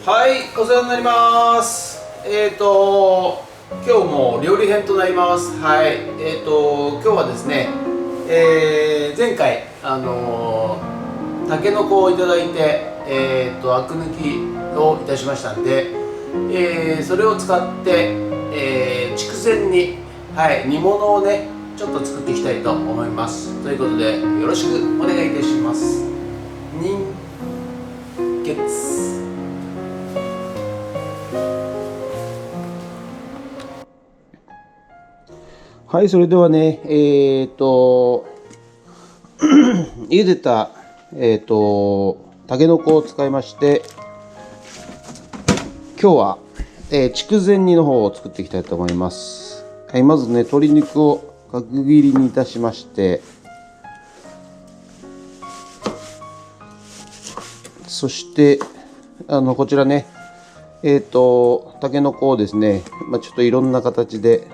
はい、お世話になります。今日も料理編となります。はい、今日はですね、前回タケノコをいただいて、アク抜きをいたしましたんで、それを使って、筑前煮、煮物をねちょっと作っていきたいと思います。ということでよろしくお願いいたします。人血。はい、それではね、茹でた、タケノコを使いまして、今日は、筑前煮の方を作っていきたいと思います。はい、まずね、鶏肉を角切りにいたしまして、そして、こちらね、タケノコをですね、ちょっといろんな形で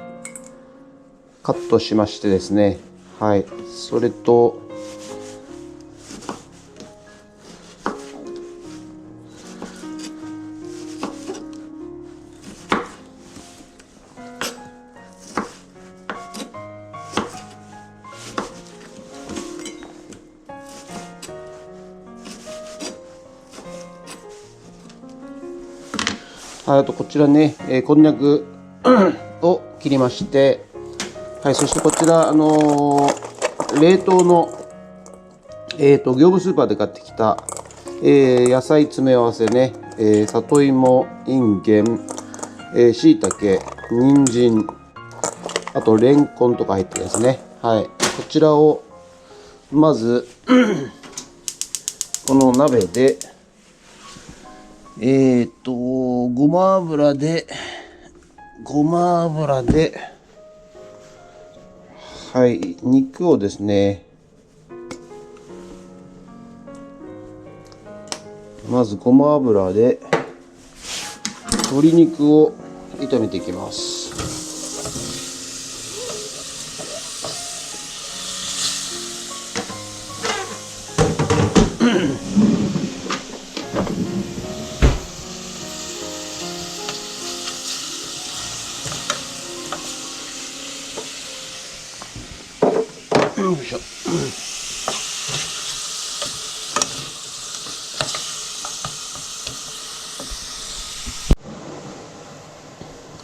カットしましてですね、はい、それとあとこちらね、こんにゃくを切りまして、はい、そしてこちら、冷凍の、業務スーパーで買ってきた、野菜詰め合わせね、里芋、いんげん、しいたけ、人参、あとレンコンとか入ってですね、はい、こちらをまずこの鍋でごま油ではい、肉をですね、まずごま油で鶏肉を炒めていきます。よいしょ。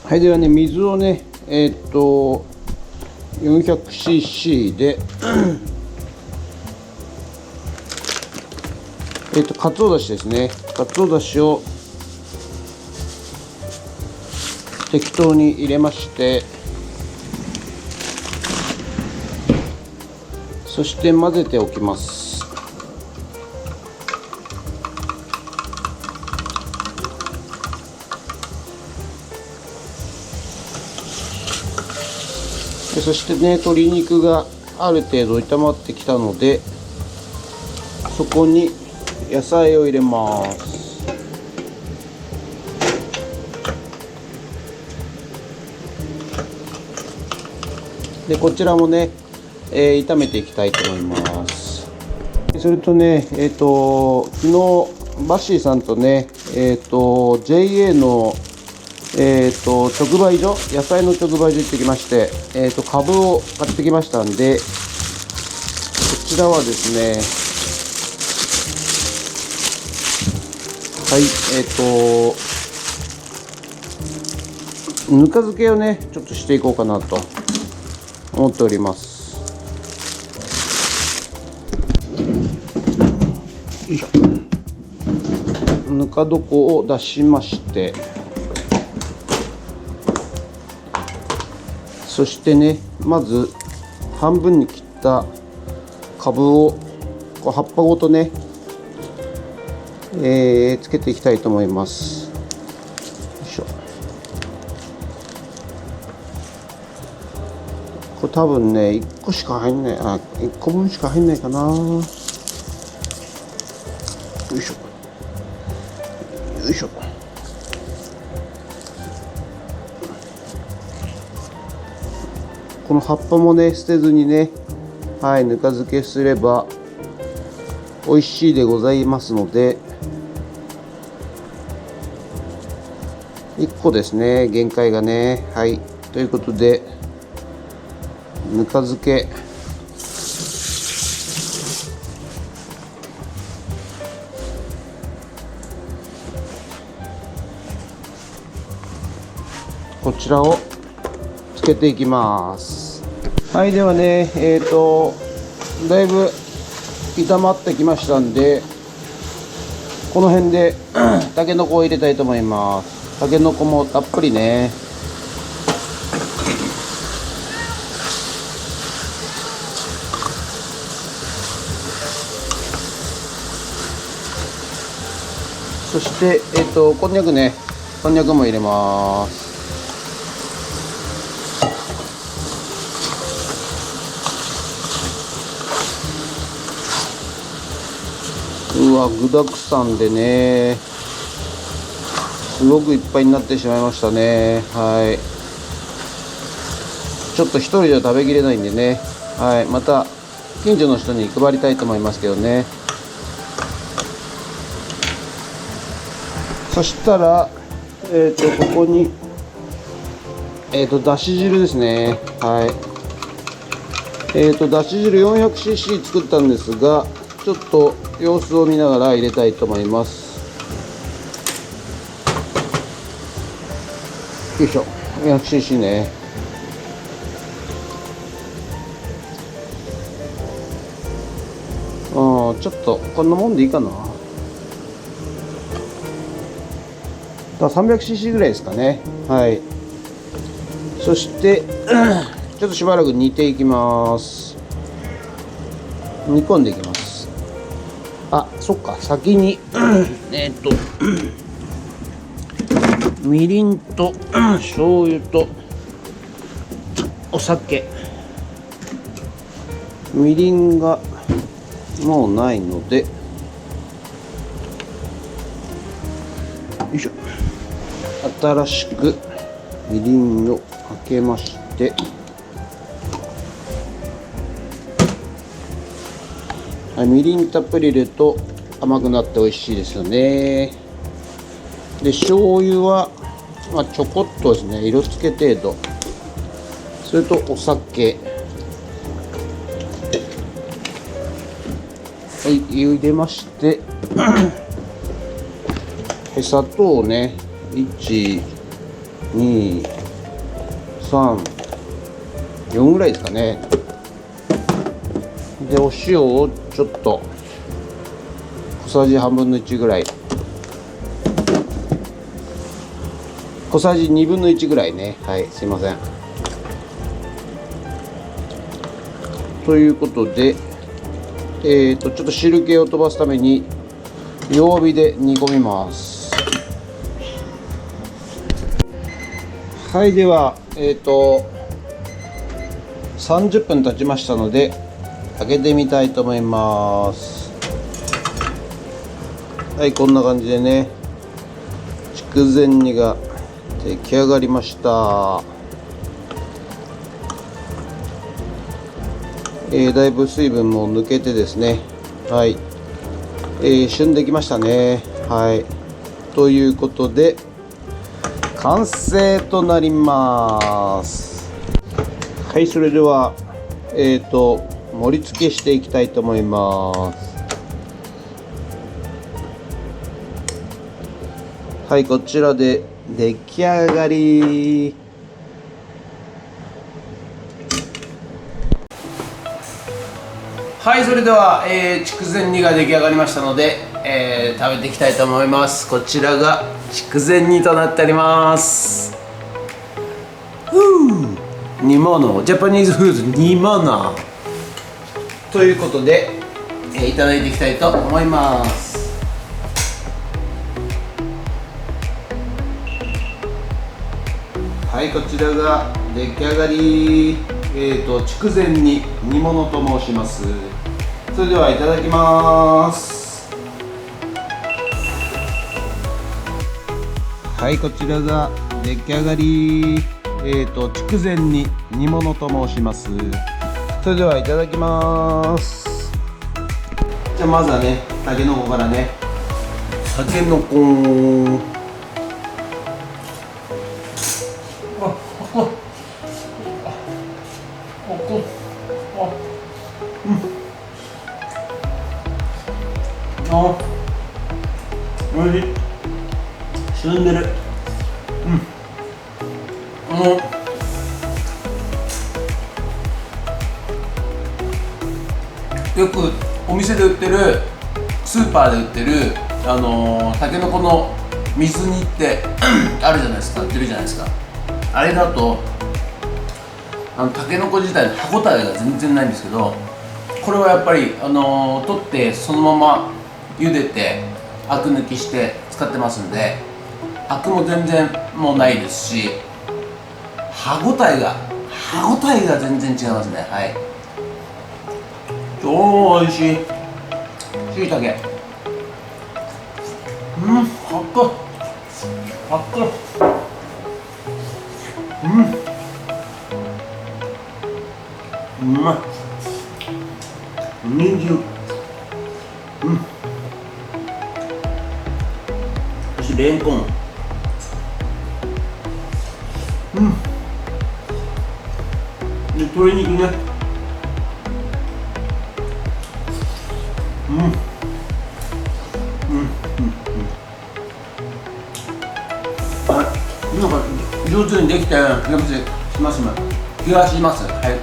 はい、ではね、水をね、400cc でかつおだしですね。かつおだしを適当に入れまして、そして混ぜておきます。そしてね、鶏肉がある程度炒まってきたので、そこに野菜を入れます。でこちらもね、炒めていきたいと思います。それとね、昨日バッシーさんとね、JA の直売所、野菜の直売所行ってきまして、株を買ってきましたんで、こちらはですね、はい、ぬか漬けをねちょっとしていこうかなと思っております。よいしょ。ぬか床を出しまして、そしてね、まず半分に切ったかぶをこう葉っぱごとね、つけていきたいと思います。よいしょ。これ多分ね1個しか入んない、1個分しか入んないかな。よいしょよいしょ。この葉っぱもね捨てずにね、はい、ぬか漬けすれば美味しいでございますので、1個ですね、限界がね。はい、ということでぬか漬け、こちらをつけていきます。はい、ではね、だいぶ炒まってきましたんで、この辺でたけのこを入れたいと思います。たけのこもたっぷりね。そして、こんにゃくね、こんにゃくも入れます。うわ、具だくさんでね、すごくいっぱいになってしまいましたね。はい、ちょっと一人では食べきれないんでね、はい、また近所の人に配りたいと思いますけどね。そしたら、ここに、だし汁ですね。はい、だし汁 400cc 作ったんですが、ちょっと様子を見ながら入れたいと思います。よいしょ、400cc ね。ちょっとこんなもんでいいかな。300cc ぐらいですかね。はい、そしてちょっとしばらく煮ていきます。煮込んでいきます。あ、そっか、先にみりんと醤油とお酒。みりんがもうないので、よいしょ、新しくみりんをかけまして、みりんたっぷり入れると甘くなって美味しいですよね。で、醤油は、ちょこっとですね、色付け程度。それとお酒、はい、入れまして砂糖をね、1、2、3、4ぐらいですかね。で、お塩をちょっと小さじ半分の1ぐらい、小さじ2分の1ぐらいね。はい、すいません。ということで、ちょっと汁気を飛ばすために弱火で煮込みます。はい、では30分経ちましたので開けてみたいと思います。はい、こんな感じでね、筑前煮が出来上がりました。だいぶ水分も抜けてですね、はい、旬できましたね。はい、ということで完成となります。はい、それでは盛り付けしていきたいと思います。はい、こちらで出来上がり。はい、それでは、筑前煮が出来上がりましたので、食べていきたいと思います。こちらが筑前煮となっております。煮物、ジャパニーズフーズ煮物ということで、いただいていきたいと思います。はい、こちらが出来上がり。筑前煮煮物と申します。それではいただきます。はい、こちらが出来上がり。筑前煮煮物と申します。それではいただきます。じゃあまずはね、たけのこからね。たけのこ、あ、おいしい。沈んでる。もうよくお店で売ってる、スーパーで売ってるたけのこの水煮ってあるじゃないですか、売ってるじゃないですか。あれだとたけのこ自体の歯ごたえが全然ないんですけど、これはやっぱり取ってそのまま茹でてアク抜きして使ってますんで、アクも全然もうないですし、歯ごたえが全然違いますね。はい、超おいしい。しいたけ、かっこうまい。人参、そしてレンコン、で鶏肉ね、なんか上手にできたような気がします。はい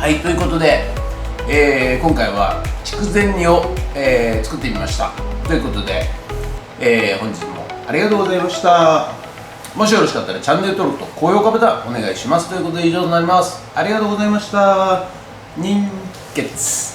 はい、ということで、今回は筑前煮を、作ってみました。ということで、本日もありがとうございました。もしよろしかったらチャンネル登録と高評価ボタンお願いします。ということで以上となります。ありがとうございました。人血。